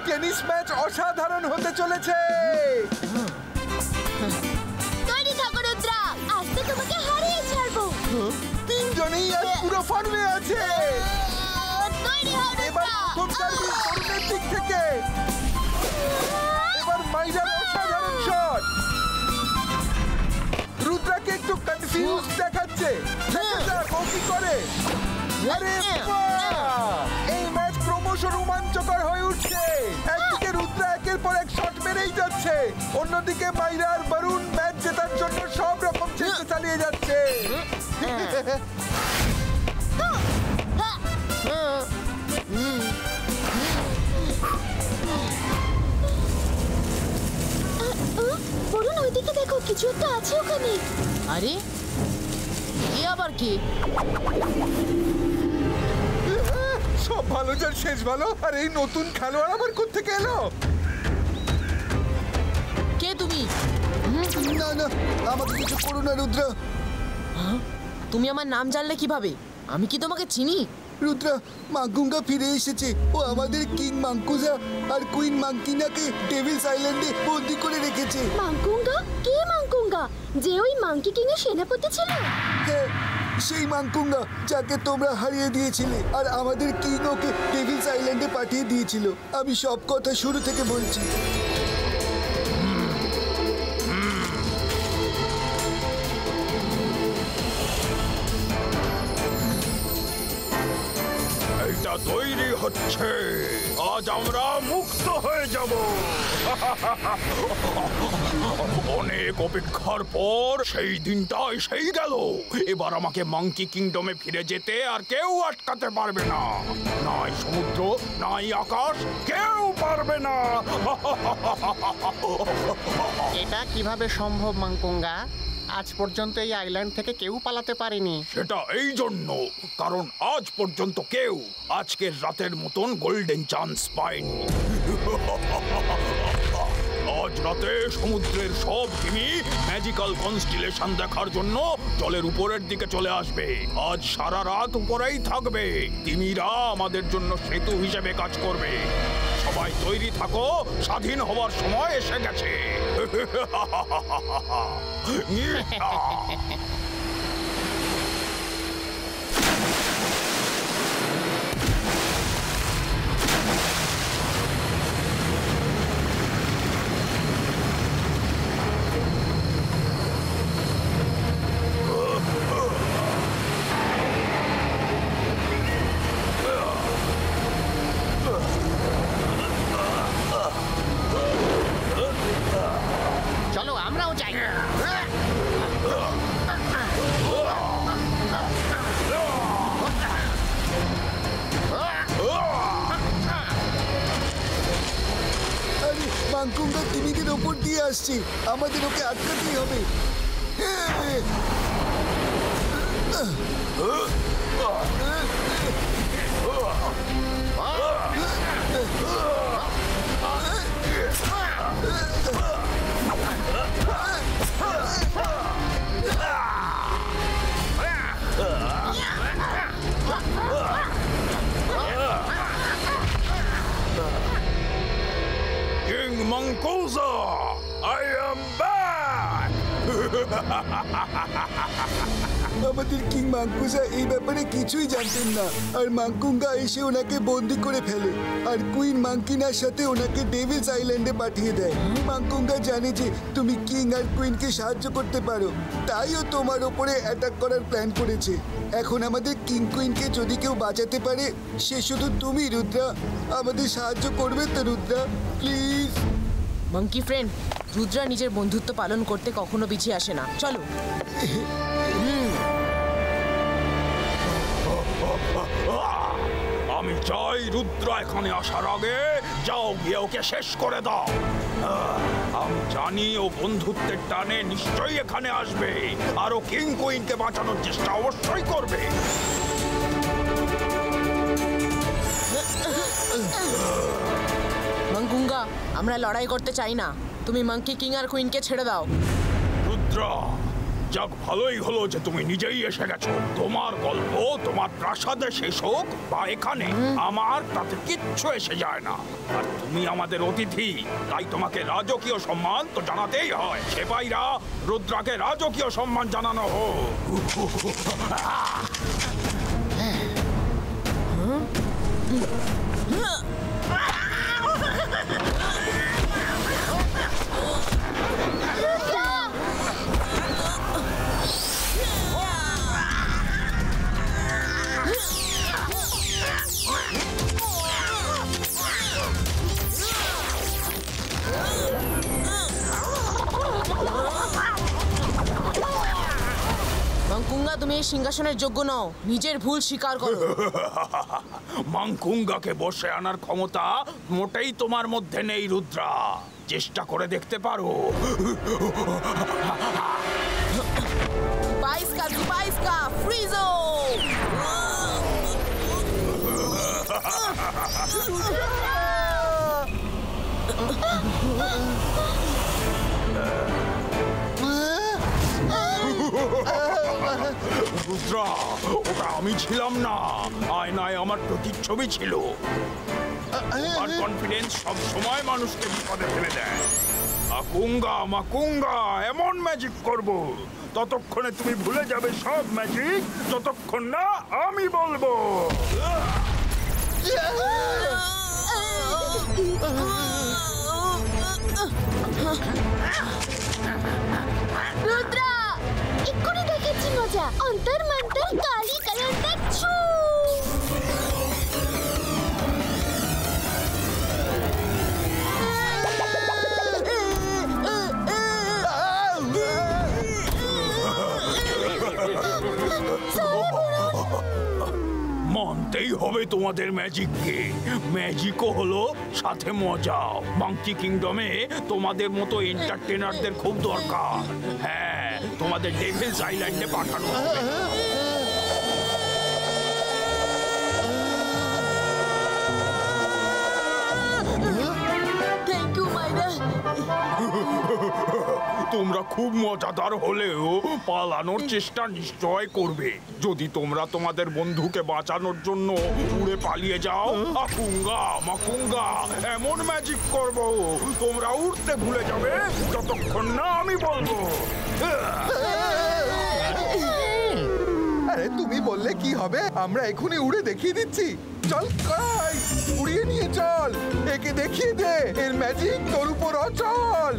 Tennis match অসাধারণ হতে চলেছে। তৈরি থাকো রুদ্রা, আজ তো তোমাকে হারিয়ে ছাড়বো। তিনজনেই আজ পুরো ফর্মে আছে। তৈরি হও এবার রুদ্রা। প্রথম সার্ভিস বরুণের দিক থেকে। এবার মাইরার অসাধারণ শট। রুদ্রাকে একটু কনফিউজ দেখাচ্ছে। দেখা যাক ও কি করে। আরে বাহ! এই ম্যাচ ক্রমশ রোমাঞ্চকর হয়ে উঠছে। একদিকে রুদ্রা একের পর এক শট মেরেই যাচ্ছে, অন্যদিকে মাইরা আর বরুণ ম্যাচ জেতার জন্য সব রকম চেষ্টা চালিয়ে যাচ্ছে। বরুণ ওইদিকে দেখো, কিছু একটা আছে ওখানে। আরে এ আবার কি? সব ভালো যার শেষ ভালো। আর এই নতুন খেলোয়াড় আবার কোত্থেকে এলো? কে তুমি? না না, আমাকে কিছু করো না রুদ্র। তুমি আমার নাম জানলে কিভাবে? আমি কি তোমাকে চিনি? রুদ্র, মাঙ্কুঙ্গা ফিরে এসেছে। ও আমাদের কিং মাঙ্কুজা আর কুইন মাঙ্কিনাকে ডেভিলস আইল্যান্ডে বন্দি করে রেখেছে। মাঙ্কুঙ্গা? কে মাঙ্কুঙ্গা? যে ওই মাঙ্কি কিং এর সেনাপতি ছিল? হ্যাঁ, সেই মাঙ্কুঙ্গা যাকে তোমরা হারিয়ে দিয়েছিলে আর আমাদের কিং ওকে ডেভিলস আইল্যান্ডে পাঠিয়ে দিয়েছিল। আমি সব কথা শুরু থেকে বলছি। এটা তৈরি হচ্ছে, আজ আমরা মুক্ত হয়ে যাব। অনেক অপেক্ষার পর সেই দিনটা এসেই গেল। এবার আমাকে মাঙ্কি কিংডমে ফিরে যেতে আর কেউ আটকাতে পারবে না। নাই সমুদ্র, নাই আকাশ, কেউ পারবে না। এটা কিভাবে সম্ভব মাঙ্কুঙ্গা? আজ পর্যন্ত এই আইল্যান্ড থেকে কেউ পালাতে পারেনি। সেটা এই জন্য কারণ আজ পর্যন্ত কেউ আজকের রাতের মতন গোল্ডেন চান্স পায়নি। আজ রাতে সমুদ্রের সব টিমই ম্যাজিক্যাল কনস্টিলেশন দেখার জন্য জলের উপরের দিকে চলে আসবে। আজ সারা রাত উপরেই থাকবে। তিমিরা আমাদের জন্য সেতু হিসেবে কাজ করবে। সবাই তৈরি থাকো, স্বাধীন হওয়ার সময় এসে গেছে। চলো আমরাও যাই। আরে মাঙ্কুঙ্গা তিমিদের ওপর দিয়ে আসছে, আমাদের ওকে আটকাতেই হবে। King Mancuso, I am back! আমাদের কিং মাঙ্কুজা এই ব্যাপারে কিছুই জানতেন না, আর মাঙ্কুঙ্গা এসে ওনাকে বন্দি করে ফেলে আর কুইন মাঙ্কিনার সাথে ওনাকে ডেভিলস আইল্যান্ডে পাঠিয়ে দেয়। মাঙ্কুঙ্গা জানে যে তুমি কিং আর কুইনকে সাহায্য করতে পারো, তাইও তোমার ওপরে অ্যাটাক করার প্ল্যান করেছে। এখন আমাদের কিং কুইনকে যদি কেউ বাঁচাতে পারে সে শুধু তুমি রুদ্রা। আমাদের সাহায্য করবে তো Rudra, please? Monkey friend, Rudra নিজের বন্ধুত্ব পালন করতে কখনো পিছিয়ে আসে না। চলো। আমি চাই রুদ্র এখানে আসার আগে যাও গিয়ে ওকে শেষ করে দাও। আমি জানি ও বন্ধুত্বের টানে নিশ্চয়ই এখানে আসবে আর ও কিং কুইনকে বাঁচানোর চেষ্টা অবশ্যই করবে। মাঙ্কুঙ্গা, আমরা লড়াই করতে চাই না। তুমি মাঙ্কি কিং আর কুইনকে ছেড়ে দাও। রুদ্র, যাক, ভালোই হলো যে তুমি নিজেই এসে গেছো। তোমার গল্প তোমার প্রাসাদে শেষ হোক বা এখানে, আমার তাতে কিচ্ছু এসে যায় না। আর তুমি আমাদের অতিথি, তাই তোমাকে রাজকীয় সম্মান তো জানাতেই হয়। সেপাইরা, রুদ্রাকে রাজকীয় সম্মান জানানো হোক। মাংকুঙ্গা, তুমি এই সিংহাসনের যোগ্য নও। নিজের ভুল স্বীকার করো। মাংকুঙ্গাকে বসে আনার ক্ষমতা মোটেই তোমার মধ্যে নেই রুদ্রা। চেষ্টা করে দেখতে পারো। বাইস্কা ফ্রিজো। রুদ্রা, ওটা আমি ছিলাম না, আয়নায় আমার প্রতিচ্ছবি ছিল। আর কনফিডেন্স সব সময় মানুষকে বিপদে ফেলে দেয়। মাকুঙ্গা এমন ম্যাজিক করব, ততক্ষণে তুমি ভুলে যাবে সব ম্যাজিক, যতক্ষণ না আমি বলবো। রুদ্রা, এক্ষুনি দেখাচ্ছি মজা। অন্তর মন্তর কালী কালান্দার ছু। মানতেই হবে তোমাদের ম্যাজিককে। ম্যাজিকও হলো সাথে মজাও। মাংকি কিংডমে তোমাদের মতো এন্টারটেনারদের খুব দরকার। হ্যাঁ, তোমাদের ডেভিলস আইল্যান্ডে পাঠানো হবে। থ্যাংক ইউ মাইরা। তোমরা খুব মজাদার হলেও পালানোর চেষ্টা নিশ্চয় করবে। যদি তোমরা তোমাদের বন্ধুকে বাঁচানোর জন্য উড়ে পালিয়ে যাও, মাকুঙ্গা এমন ম্যাজিক করব, তোমরা উড়তে ভুলে যাবে যতক্ষণ না আমি বলবো। আরে তুমি বললে কি হবে? আমরা এখনই উড়ে দেখিয়ে দিচ্ছি। চল কাই, উড়িয়ে নিয়ে চল। একে দেখিয়ে দে এর ম্যাজিক তোর উপর অচল।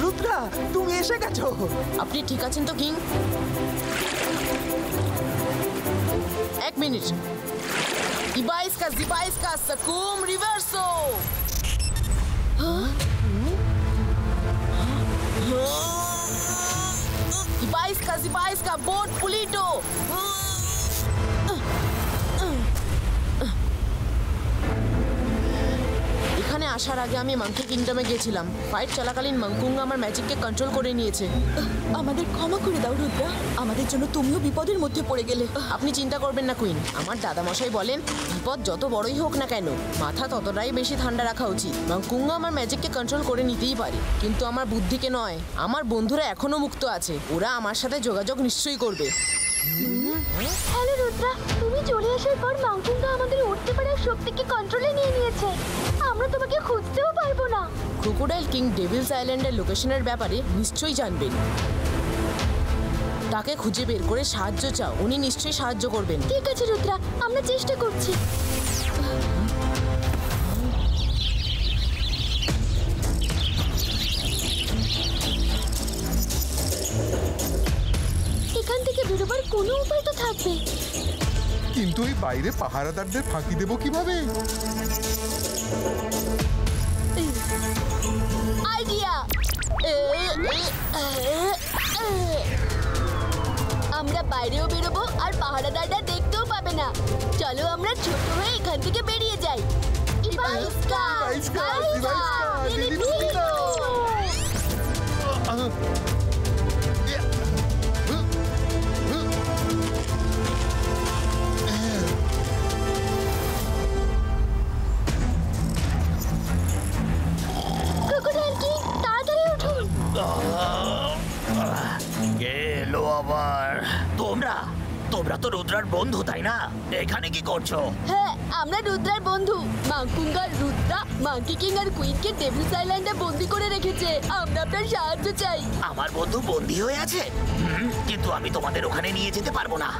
রুদ্রা, তুমি এসে গেছো। আপনি ঠিক আছেন তো কিং? এক মিনিট। জিবাইস্কা সাকুম রিভার্সো। জিবাইস্কা বোট পুলিটো। এখানে আসার আগে আমি মাংকি কিংডমে গেছিলাম। ফাইট চলাকালীন মাংকুঙ্গা আমার ম্যাজিককে কন্ট্রোল করে নিয়েছে। আমাদের ক্ষমা করে দাও রুদ্রা, আমাদের জন্য তুমিও বিপদের মধ্যে পড়ে গেলে। আপনি চিন্তা করবেন না কুইন। আমার দাদামশাই বলেন, বিপদ যত বড়ই হোক না কেন, মাথা ততটাই বেশি ঠান্ডা রাখা উচিত। মাংকুঙ্গা আমার ম্যাজিককে কন্ট্রোল করে নিতেই পারে, কিন্তু আমার বুদ্ধিকে নয়। আমার বন্ধুরা এখনো মুক্ত আছে, ওরা আমার সাথে যোগাযোগ নিশ্চয়ই করবে। হ্যালো রুদ্রা, তুমি চলে আসার পর মাংকুঙ্গা আমাদের উঠতে পারার শক্তিকে কন্ট্রোলে নিয়ে নিয়েছে। আমরা তোমাকে খুঁজতেও পারবো না। ক্রোকোডাইল কিং ডেভিলস আইল্যান্ডের লোকেশনের ব্যাপারে নিশ্চয়ই জানবেন। তাকে খুঁজে বের করে সাহায্য চাও, উনি নিশ্চয়ই সাহায্য করবেন। ঠিক আছে রুদ্রা, আমরা চেষ্টা করছি। এখান থেকে বেরোবার কোনো উপায় তো থাকবে। কিন্তু এই বাইরে পাহারাদারদের ফাঁকি দেবো কিভাবে? আইডিয়া। আমরা বাইরেও বেরোবো আর পাহারাদাররা দেখতেও পাবে না। চলো আমরা ছোট হয়ে এখান থেকে বেরিয়ে যাই। ইবাইস্কা, ইবাইস্কা, ইবাইস্কা, দিদিনো। ক্রোকোডাইল কি তাড়াতাড়ি উঠুন। এলো আবার তোমরা তোমরা তো রুদ্রার বন্ধু তাই না? এখানে কি করছো? হ্যাঁ, আমরা রুদ্রার বন্ধু। মাংকুঙ্গার রুদ্রা মাঙ্কি কিং আর কুইনকে ডেভিলস আইল্যান্ডে বন্দি করে রেখেছে। আমরা আপনার সাহায্য চাই। আমার বন্ধু বন্দী হয়ে আছে? কিন্তু আমি তোমাদের ওখানে নিয়ে যেতে পারবো না।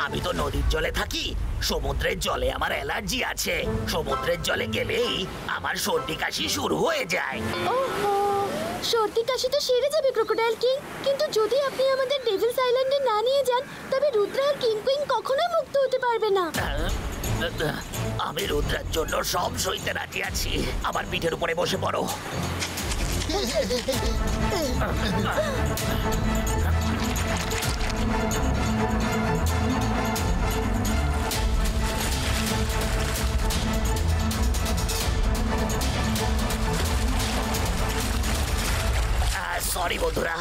আমি তো নদীর জলে থাকি, সমুদ্রের জলে আমার অ্যালার্জি আছে। সমুদ্রের জলে গেলেই আমার সর্দি কাশি শুরু হয়ে যায়। ওহো, সর্দি কাশি তো সেরে যাবে ক্রোকোডাইল কিং, কিন্তু যদি আপনি আমাদের ডেভিলস আইল্যান্ডে না নিয়ে যান তবে রুদ্রা আর কিং কুইন কখনোই মুক্ত হতে পারবে না। আমি রুদ্রার জন্য সব সইতে রাজি আছি। আমার পিঠের উপরে বসে পড়ো। সরি বন্ধুরা,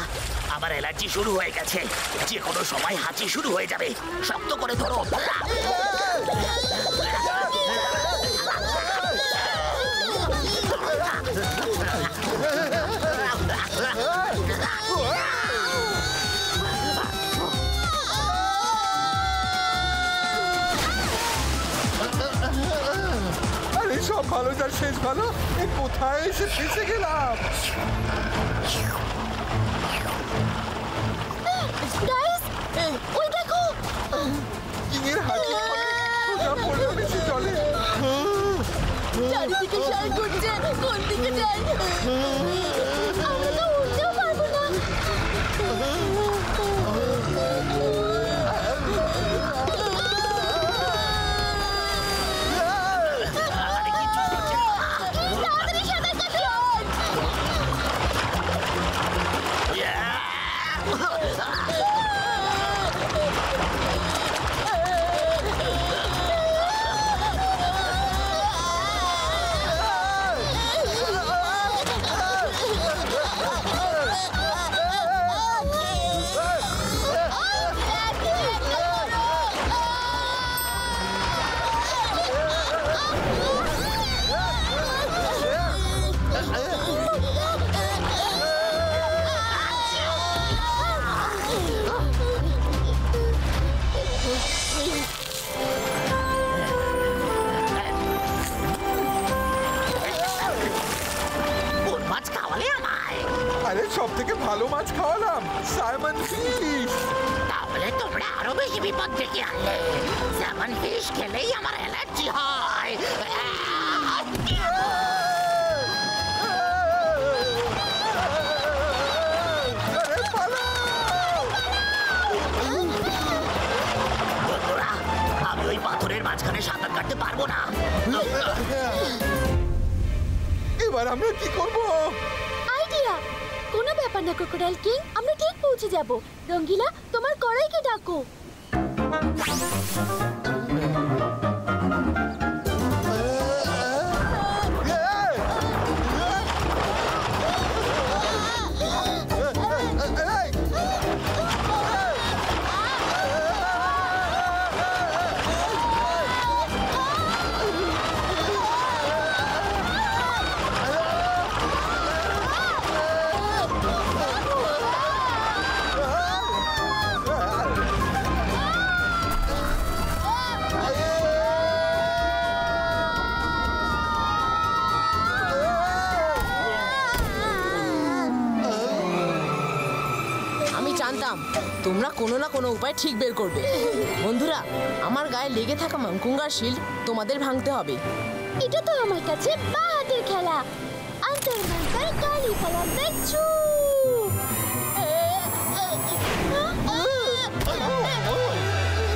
আমার অ্যালার্জি শুরু হয়ে গেছে। যে কোনো সময় হাঁচি শুরু হয়ে যাবে। শক্ত করে ধরো। আরে সব ভালো যার শেষ ভালো। এ কোথায় এসে ফেসে গেলাম? গাইস, ওই দেখো। কিংয়ের হাতি সোজা পড়লো নিচে জলে। চারিদিকে শাল ঘুরছে, কোন দিকে যাই? আমরা তো উঠতেও পারবো না। তাড়াতাড়ি সাঁতার কাটো। কোন মাছ খাওয়ালে আমায়? আরে সব থেকে ভালো মাছ খাওয়ালাম, সাইমন ফিশ। তাহলে তোমরা আরো বেশি বিপদ ডেকে আনলে। স্যামন ফিশ খেলেই আমার অ্যালার্জি হয়। আরে পালাও! বন্ধুরা, আমি ওই পাথরের মাঝখানে সাঁতার কাটতে পারবো না। এবার আমরা কি করব? আইডিয়া, কোনো ব্যাপার না ক্রোকোডাইল কিং, আমরা ঠিক পৌঁছে যাব। রঙ্গিলা, তোমার কড়াইকে ডাকো। জানতাম তোমরা কোনো না কোনো উপায় ঠিক বের করবে। বন্ধুরা, আমার গায়ে লেগে থাকা মাংকুঙ্গার শিল্ড তোমাদের ভাঙতে হবে। এটা তো আমার কাছে বাহাতের খেলা। আন্তর মন্তর কালি ফলাতে ছু।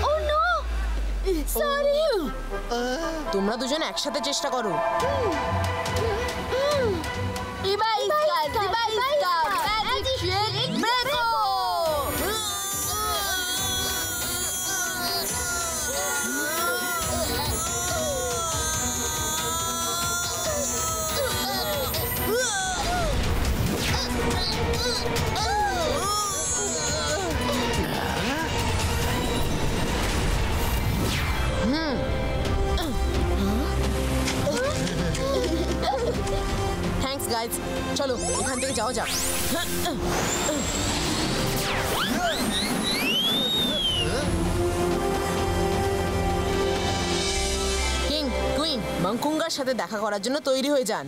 ও নো, সরি। তোমরা দুজন একসাথে চেষ্টা করো। ইবাইস্কা থ্যাঙ্কস গাইজ, চলো এখান থেকে যাওয়া যাক। কিং, কুইন, মাংকুঙ্গার সাথে দেখা করার জন্য তৈরি হয়ে যান।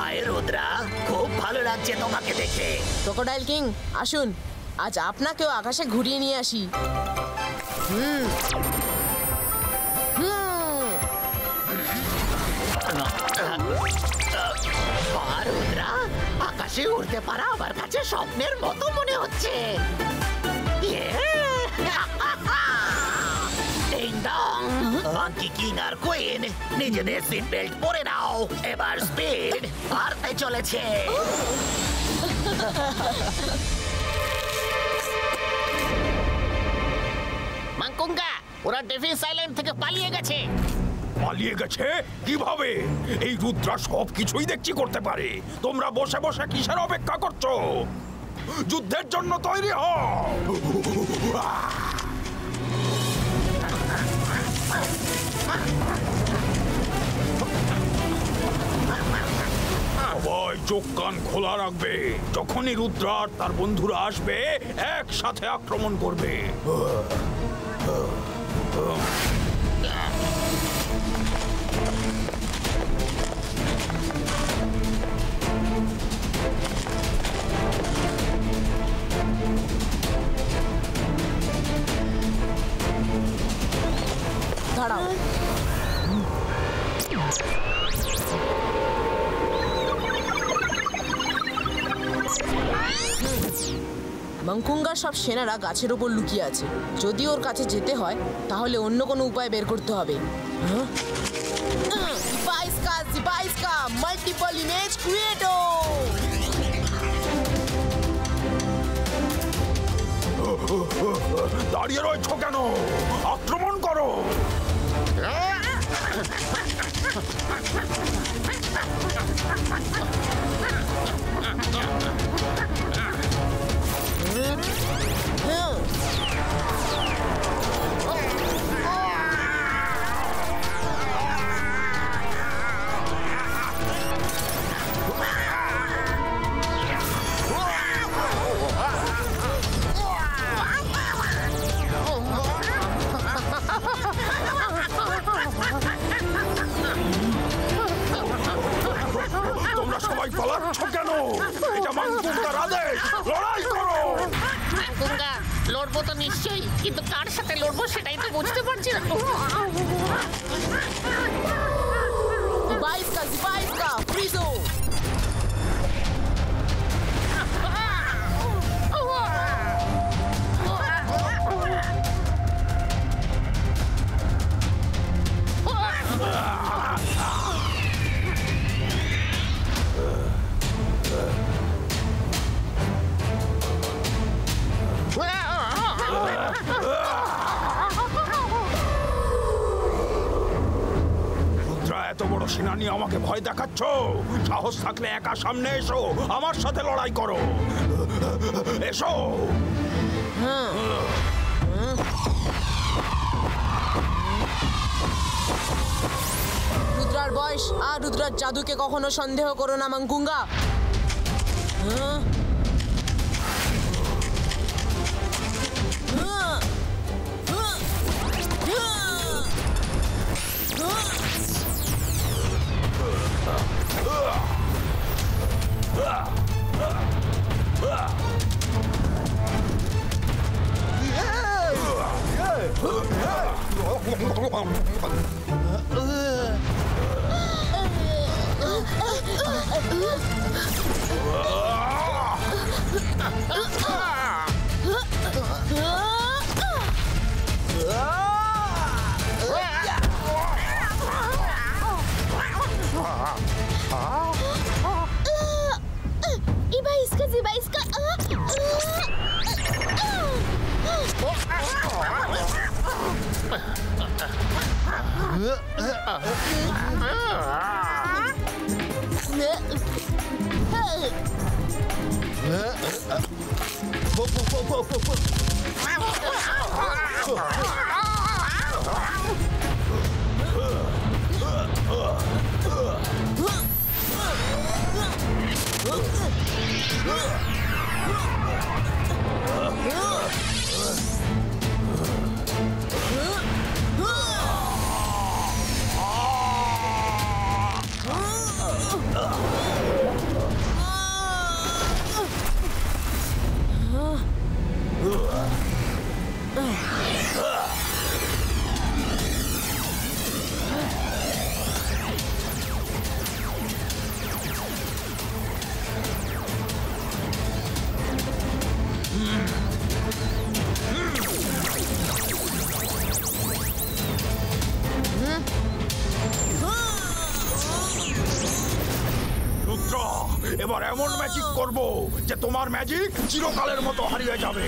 আয় রুদ্রা, খুব ভালো লাগছে তোমাকে দেখে। ক্রোকোডাইল কিং, আসুন আজ আপনাকেও আকাশে ঘুরিয়ে নিয়ে আসি। বাহ, রুদ্রা, আকাশে উড়তে পারা আমার কাছে স্বপ্নের মতো মনে হচ্ছে। ডিং ডং, মাঙ্কি কিং আর কুইন নিজেদের সিট বেল্ট পরে নাও, এবার স্পিড বাড়তে চলেছে। মাংকুঙ্গা, ওরা ডেভিলস আইল্যান্ড থেকে পালিয়ে গেছে। পালিয়ে গেছে কিভাবে? এই রুদ্রা সব কিছুই দেখছি করতে পারে। তোমরা বসে বসে কিসের অপেক্ষা করছো? যুদ্ধের জন্য তৈরি হও। সবাই চোখ কান খোলা রাখবে। যখনই রুদ্রা আর তার বন্ধুরা আসবে, একসাথে আক্রমণ করবে। দাঁড়াও, মাংকুঙ্গার সব সেনারা গাছের ওপর লুকিয়ে আছে। যদি ওর কাছে যেতে হয় তাহলে অন্য কোনো উপায় বের করতে হবে। জিবাইস্কা মাল্টিপল ইমেজ ক্রিয়েটর। দাঁড়িয়ে রয়েছো কেন? আক্রমণ করো। তোমরা সবাই পালাচ্ছ কেন? এটা মাংকুঙ্গার আদেশ, লড়াই করো। মাংকুঙ্গা, লড়বো তো নিশ্চয়ই, কিন্তু কার সাথে লড়বো সেটাই তো বুঝতে পারছি না। জিবাইস্কা ফ্রিজো। এত বড় সেনানি আমাকে ভয় দেখাচ্ছ? সাহস থাকলে একা সামনে এসো, আমার সাথে লড়াই করো। এসো। রুদ্রার বয়স আর রুদ্রার জাদুকে কখনো সন্দেহ করো না মাংকুঙ্গা। রুদ্রা, এবার এমন ম্যাজিক করব যে তোমার ম্যাজিক চিরকালের মতো হারিয়ে যাবে।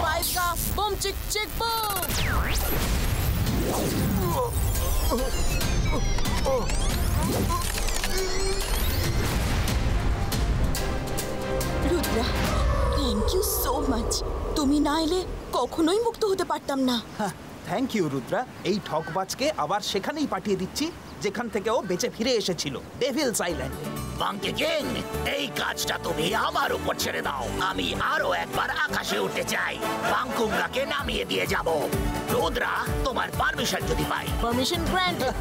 Bajska, bum, chick, chick, boom! Rudra, thank you so much. তুমি না এলে কখনোই মুক্ত হতে পারতাম না। Thank you Rudra. এই ঠকবাজকে আবার সেখানেই পাঠিয়ে দিচ্ছি যেখান থেকে ও বেঁচে ফিরে এসেছিল, ডেভিলস আইল্যান্ডে। মাঙ্কি কিং, এই কাজটা তুমি আমার উপর ছেড়ে দাও। আমি আরো একবার আকাশে উঠতে চাই, বাংকুঙ্গাকে নামিয়ে দিয়ে যাব। রুদ্রা, তোমার পারমিশন যদি পাই। Permission granted.